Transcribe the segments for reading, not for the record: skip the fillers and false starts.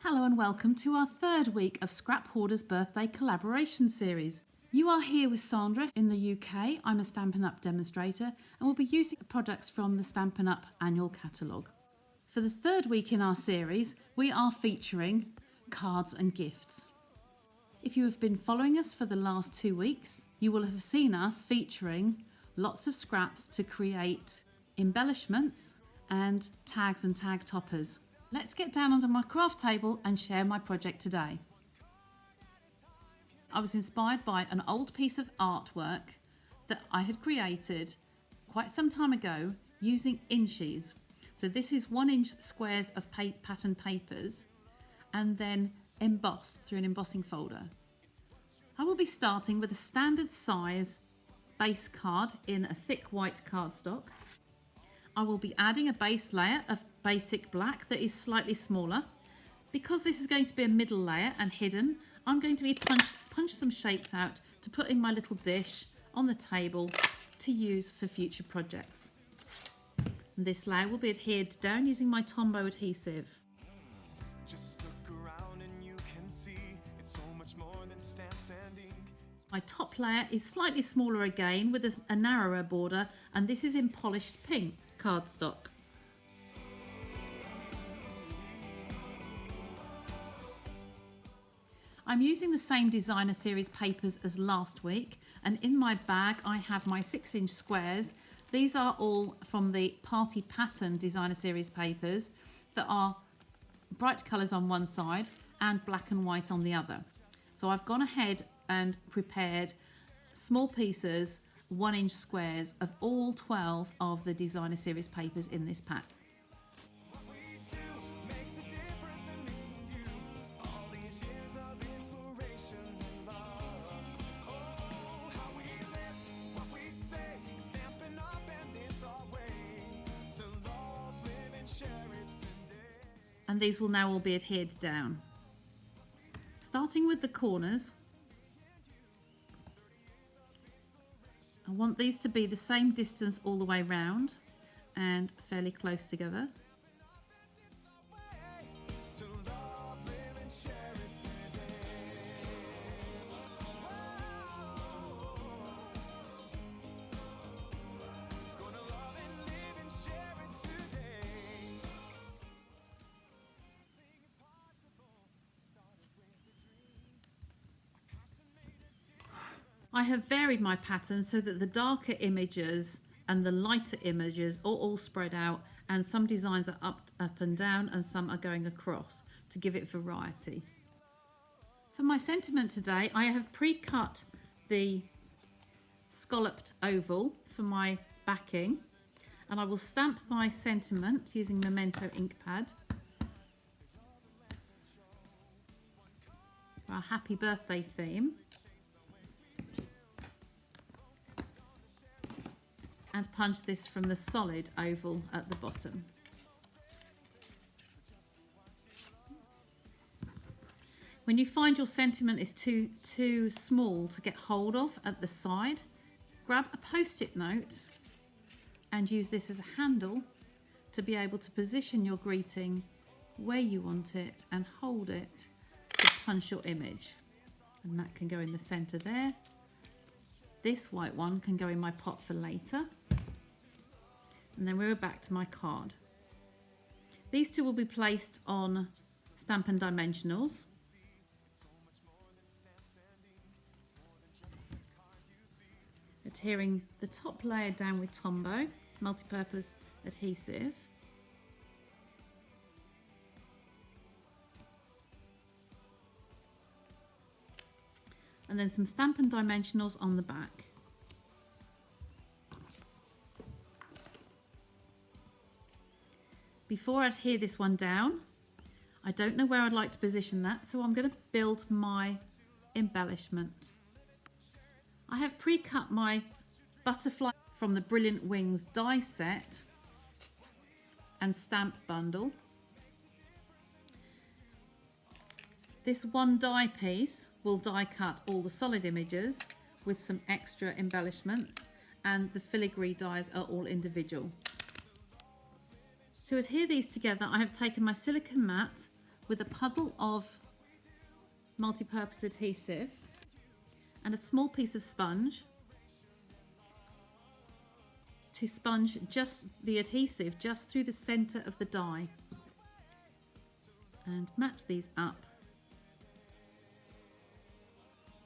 Hello and welcome to our third week of Scrap Hoarder's Birthday Collaboration Series. You are here with Sandra in the UK. I'm a Stampin' Up demonstrator and we'll be using products from the Stampin' Up annual catalogue. For the third week in our series, we are featuring cards and gifts. If you have been following us for the last 2 weeks, you will have seen us featuring lots of scraps to create embellishments and tags and tag toppers. Let's get down onto my craft table and share my project today. I was inspired by an old piece of artwork that I had created quite some time ago using inchies. So this is 1-inch squares of pattern papers and then embossed through an embossing folder. I will be starting with a standard size base card in a thick white cardstock. I will be adding a base layer of basic black that is slightly smaller. Because this is going to be a middle layer and hidden, I'm going to be punch some shapes out to put in my little dish on the table to use for future projects. And this layer will be adhered down using my Tombow adhesive. Just look around and you can see it's so much more than stamps and ink. My top layer is slightly smaller again with a narrower border, and this is in polished pink cardstock. I'm using the same designer series papers as last week, and in my bag I have my 6-inch squares. These are all from the Party Pattern designer series papers that are bright colours on one side and black and white on the other. So I've gone ahead and prepared small pieces, 1-inch squares of all 12 of the designer series papers in this pack. What we do makes a difference in me and you. All these years of inspiration and love. Oh, how we live, what we say, it's Stampin' Up and it's our way to love, live and share it today. And these will now all be adhered down. Starting with the corners, I want these to be the same distance all the way round and fairly close together. To love, live and share it today. Gonna love and live and share it today. I have varied my pattern so that the darker images and the lighter images are all spread out, and some designs are up and down and some are going across to give it variety. For my sentiment today, I have pre-cut the scalloped oval for my backing, and I will stamp my sentiment using Memento ink pad. For our happy birthday theme. And punch this from the solid oval at the bottom. When you find your sentiment is too small to get hold of at the side, grab a post-it note and use this as a handle to be able to position your greeting where you want it and hold it to punch your image. And that can go in the center there. This white one can go in my pot for later. And then we're back to my card. These two will be placed on Stampin' Dimensionals. Adhering the top layer down with Tombow multi-purpose adhesive. And then some Stampin' Dimensionals on the back. Before I adhere this one down, I don't know where I'd like to position that, so I'm going to build my embellishment. I have pre-cut my butterfly from the Brilliant Wings die set and stamp bundle. This one die piece will die cut all the solid images with some extra embellishments, and the filigree dies are all individual. To adhere these together, I have taken my silicone mat with a puddle of multi-purpose adhesive and a small piece of sponge to sponge just the adhesive just through the centre of the die, and match these up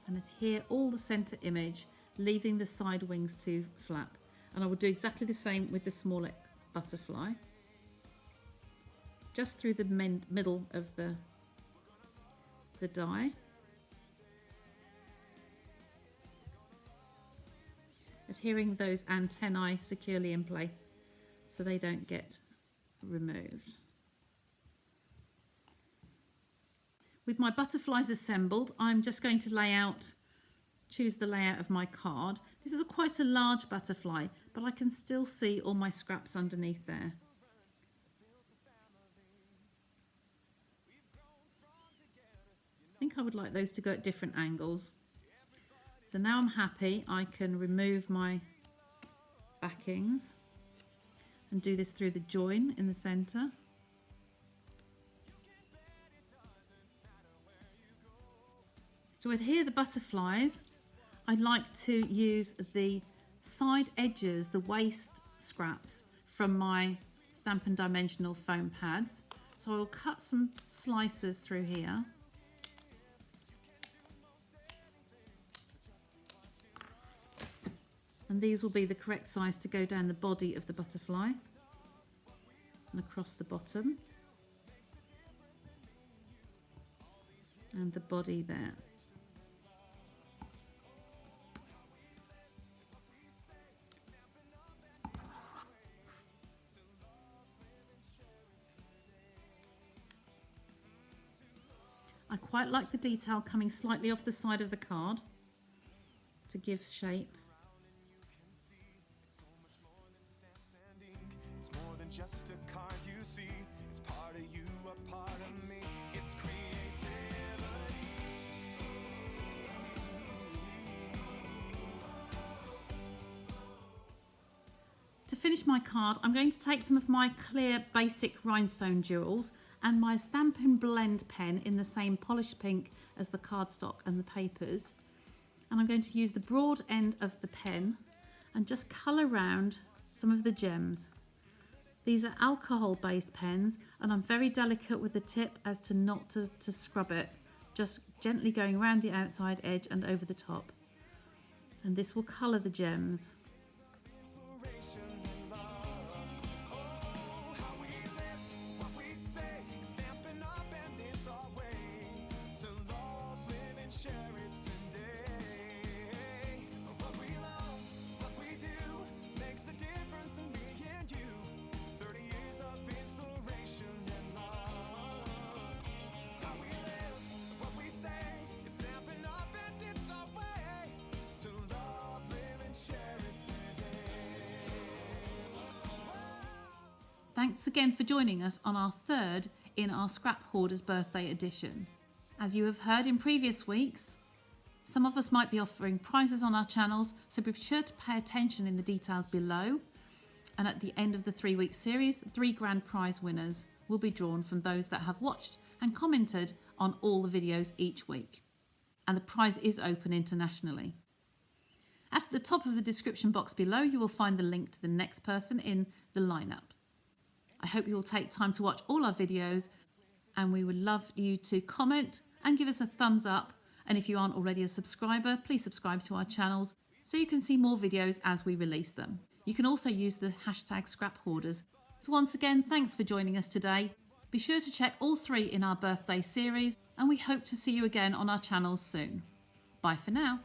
and adhere all the centre image, leaving the side wings to flap. And I will do exactly the same with the smaller butterfly, just through the middle of the die, adhering those antennae securely in place so they don't get removed. With my butterflies assembled, I'm just going to choose the layout of my card. This is quite a large butterfly, but I can still see all my scraps underneath there. I think I would like those to go at different angles. So now I'm happy, I can remove my backings and do this through the join in the centre. To adhere the butterflies, I like to use the side edges, the waste scraps from my Stampin' Dimensional foam pads. So I will cut some slices through here. And these will be the correct size to go down the body of the butterfly and across the bottom and the body there. I quite like the detail coming slightly off the side of the card to give shape. It's more than just a card you see. It's part of you, a part of me. It's creativity. To finish my card, I'm going to take some of my clear basic rhinestone jewels and my Stampin' Blend pen in the same polished pink as the cardstock and the papers. And I'm going to use the broad end of the pen and just colour around some of the gems. These are alcohol-based pens, and I'm very delicate with the tip as to not to scrub it, just gently going around the outside edge and over the top. And this will colour the gems. Inspiration and love. Oh, how we live, what we say. It's Stampin' Up and it's our way to love, live and share it today. What we love, what we do makes a difference in me and you. 30 years of inspiration and love. How we live, what we say. It's Stampin' Up and it's our way to love, live and share it today. Thanks again for joining us on our third in our Scrap Hoarders Birthday Edition. As you have heard in previous weeks, some of us might be offering prizes on our channels, so be sure to pay attention in the details below. And at the end of the 3-week series, 3 grand prize winners will be drawn from those that have watched and commented on all the videos each week. And the prize is open internationally. At the top of the description box below, you will find the link to the next person in the lineup. I hope you will take time to watch all our videos, and we would love you to comment and give us a thumbs up. And if you aren't already a subscriber, please subscribe to our channels so you can see more videos as we release them. You can also use the hashtag #ScrapHoarders. So once again, thanks for joining us today. Be sure to check all 3 in our birthday series, and we hope to see you again on our channels soon. Bye for now.